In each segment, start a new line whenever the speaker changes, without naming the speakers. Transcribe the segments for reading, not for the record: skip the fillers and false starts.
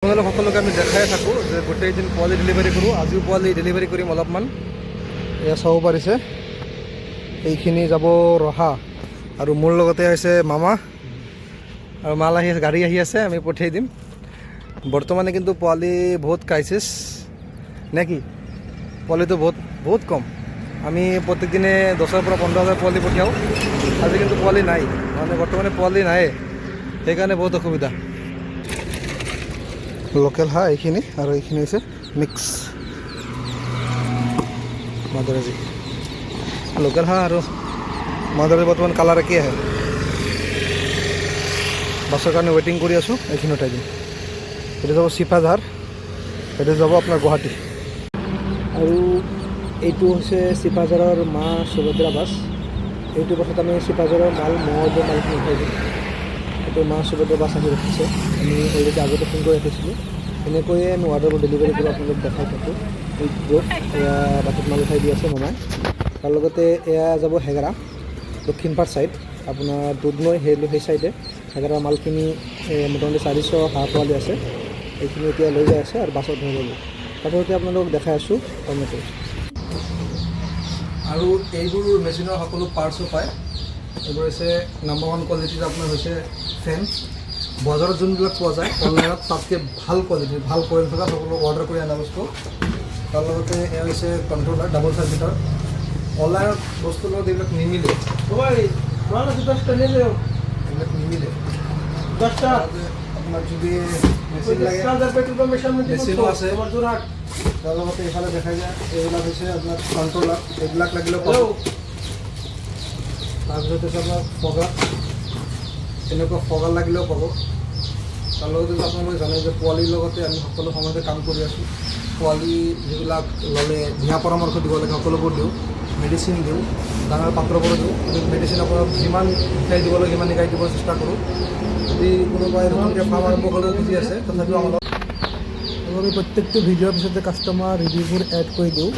আপোনালোক সকলোকে আমি দেখাই থাকোঁ যে গোটেই দিন পোৱালি ডেলিভাৰী কৰোঁ। আজিও পোৱালি ডেলিভাৰী কৰিম অলপমান। এয়া চাব পাৰিছে, এইখিনি যাব ৰহা আৰু মোৰ লগতে আছে মামা আৰু মাল আহি আছে, গাড়ী আহি আছে, আমি পঠিয়াই দিম। বৰ্তমানে কিন্তু পোৱালি বহুত ক্ৰাইচিছ নে কি? পোৱালিটো বহুত কম। আমি প্ৰত্যেক দিনে 10,000 পৰা 15,000 পোৱালি পঠিয়াওঁ। আজি কিন্তু পোৱালি নাই, মানে বৰ্তমানে পোৱালি নাই, সেইকাৰণে বহুত অসুবিধা। লোকেল হাঁহ এইখিনি আৰু এইখিনি হৈছে মিক্স মাদৰাজি। লোকেল হাঁহ আৰু মাদৰাজি বৰ্তমান কালাৰ একেই আহে। বাছৰ কাৰণে ৱেইটিং কৰি আছোঁ, এইখিনি উঠাই দিম। এইটো যাব চিপাঝাৰ, এইটো যাব আপোনাৰ গুৱাহাটী। আৰু এইটো হৈছে চিপাঝাৰৰ মা সুভদ্ৰা বাছ। এইটো বাছত আমি চিপাঝাৰৰ মহজৰ মালখিনি উঠাই দিম। এইটো মা সুভদ্ৰা বাছ আহি ৰখিছে। আমি অলৰেডি আগতে ফোন কৰি ৰাখিছিলোঁ। এনেকৈয়ে আমি অৰ্ডাৰবোৰ ডেলিভাৰী কৰোঁ, আপোনালোক দেখাই থাকোঁ। এই গ্ৰুপ এয়া বাছত মাল উঠাই দি আছে মামাই। তাৰ লগতে এয়া যাব হেগেৰা, দক্ষিণপাট ছাইড, আপোনাৰ দুধনৈ সেই ছাইডে হেগেৰাৰ মালখিনি মোটামুটি 400 হাঁহ পোৱালি আছে। এইখিনি এতিয়া লৈ যাই আছে আৰু বাছত হৈ যাব। তাৰপিছতে আপোনালোকক দেখাই আছোঁ টমেটো। আৰু এইবোৰ মেচিনৰ সকলো পাৰ্টছো পায়। এইবোৰ হৈছে নাম্বাৰ 1 কোৱালিটিৰ আপোনাৰ হৈছে ফেন। বজাৰত যোনবিলাক পোৱা যায় অনলাইনত তাতকৈ ভাল কোৱালিটিৰ, ভাল কইল থকা সকলো অৰ্ডাৰ কৰি অনা বস্তু। তাৰ লগতে এয়া হৈছে কণ্ট্ৰলাৰ, ডাবল চাৰ্কিটৰ। অনলাইনত বস্তুৰ লগত এইবিলাক নিমিলে, এইবিলাক নিমিলে। আপোনাৰ যদি মেচিন লাগে মেচিনো আছে। তাৰ লগতে এইফালে দেখা যায় এইবিলাক হৈছে আপোনাৰ কণ্ট্ৰলাৰ, এইবিলাক লাগিলেও পাব। তাৰপিছত হৈছে আপোনাৰ ফগাৰ, এনেকুৱা ফগাৰ লাগিলেও পাব। তাৰ লগতে আপোনালোকে জানে যে পোৱালিৰ লগতে আমি সকলো সময়তে কাম কৰি আছোঁ। পোৱালি যিবিলাক ল'লে দিহা পৰামৰ্শ দিব লাগে সকলোবোৰ দিওঁ, মেডিচিন দিওঁ, ডাঙৰ পাত্ৰবোৰো দিওঁ। মেডিচিন আপোনাক যিমান শিকাই দিব লাগে সিমান শিকাই দিবৰ চেষ্টা কৰোঁ। যদি কোনোবাই নতুনকৈ ফাৰ্ম আৰম্ভ কৰিবলৈ খুজি আছে তথাপিও আমাৰ আমি প্ৰত্যেকটো ভিডিঅ'ৰ পিছতে কাষ্টমাৰ ৰিভিউবোৰ এড কৰি দিওঁ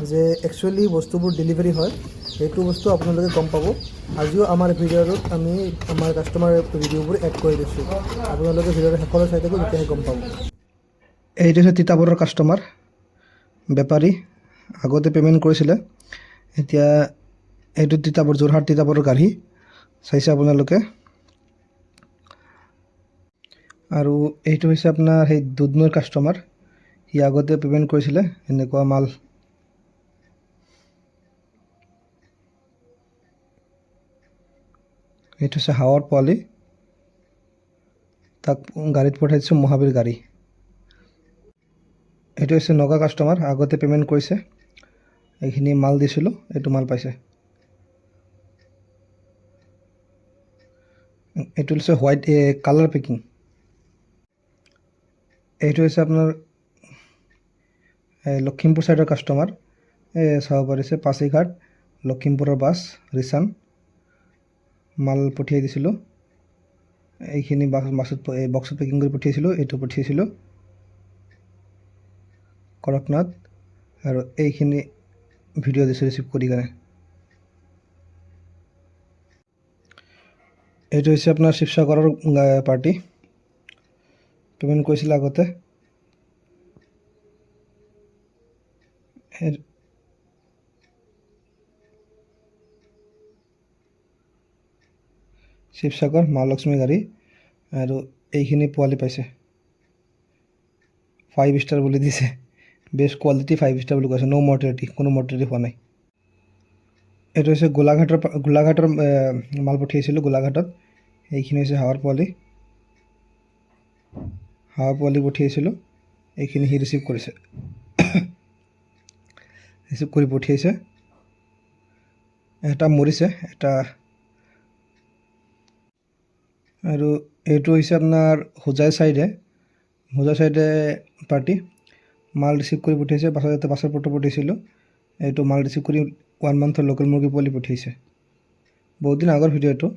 যে একচুৱেলি বস্তুবোৰ ডেলিভাৰী হয়, সেইটো বস্তু আপোনালোকে গম পাব। আজিও আমাৰ ভিডিঅ'টোত আমি আমাৰ কাষ্টমাৰ ৰিভিউবোৰ এড কৰি দিছোঁ। আপোনালোকে ভিডিঅ'ৰ শেষলৈ চাই থাকোঁ, তেতিয়াহে গম পাব। এইটো হৈছে তিতাবৰৰ কাষ্টমাৰ, বেপাৰী। আগতে পে'মেণ্ট কৰিছিলে, এতিয়া এইটো তিতাবৰ, যোৰহাট তিতাবৰৰ গাড়ী চাইছে আপোনালোকে। আৰু এইটো হৈছে আপোনাৰ সেই দুধনৈৰ কাষ্টমাৰ, সি আগতে পে'মেণ্ট কৰিছিলে। এনেকুৱা মাল। এইটো হৈছে হাঁহৰ পোৱালি, তাক গাড়ীত পঠাই দিছোঁ, মহাবীৰ গাড়ী। এইটো হৈছে নগা কাষ্টমাৰ, আগতে পে'মেণ্ট কৰিছে। এইখিনি মাল দিছিলোঁ, এইটো মাল পাইছে। এইটো হৈছে হোৱাইট কালাৰ পেকিং। এইটো হৈছে আপোনাৰ লখিমপুৰ ছাইডৰ কাষ্টমাৰ, চাব পাৰিছে, পাছিঘাট লখিমপুৰৰ বাছ ৰিচান। মাল পঠিয়াই দিছিলোঁ, এইখিনি বক্সত পেকিং কৰি পঠিয়াইছিলোঁ। এইটো পঠিয়াইছিলোঁ কৰকনাথ, আৰু এইখিনি ভিডিঅ' দিছোঁ ৰিচিভ কৰি কেনে। এইটো হৈছে আপোনাৰ শিৱসাগৰৰ পাৰ্টি, পে'মেণ্ট কৰিছিলে আগতে। শিৱসাগৰ মহালক্ষ্মী গাড়ী, আৰু এইখিনি পোৱালি পাইছে। 5 ষ্টাৰ বুলি দিছে, বেষ্ট কোৱালিটি 5 ষ্টাৰ বুলি কৈছে। ন' মৰ্টেলিটি, কোনো মৰ্টেলিটি হোৱা নাই। এইটো হৈছে গোলাঘাটৰ মাল পঠিয়াইছিলোঁ, গোলাঘাটত। এইখিনি হৈছে হাঁহৰ পোৱালি, পঠিয়াইছিলোঁ। এইখিনি সি ৰিচিভ কৰিছে, ৰিচিভ কৰি পঠিয়াইছে। এটা মৰিছে, এটা। আৰু এইটো হৈছে আপোনাৰ হোজাই চাইডে পাৰ্টি, মাল ৰিচিভ কৰি পঠিয়াইছে। বাছৰ ফটো পঠিয়াইছিলোঁ। এইটো মাল ৰিচিভ কৰি 1 মান্থৰ লোকেল মুৰ্গী পোৱালি পঠিয়াইছে। বহুত দিন আগৰ ভিডিঅ' এইটো।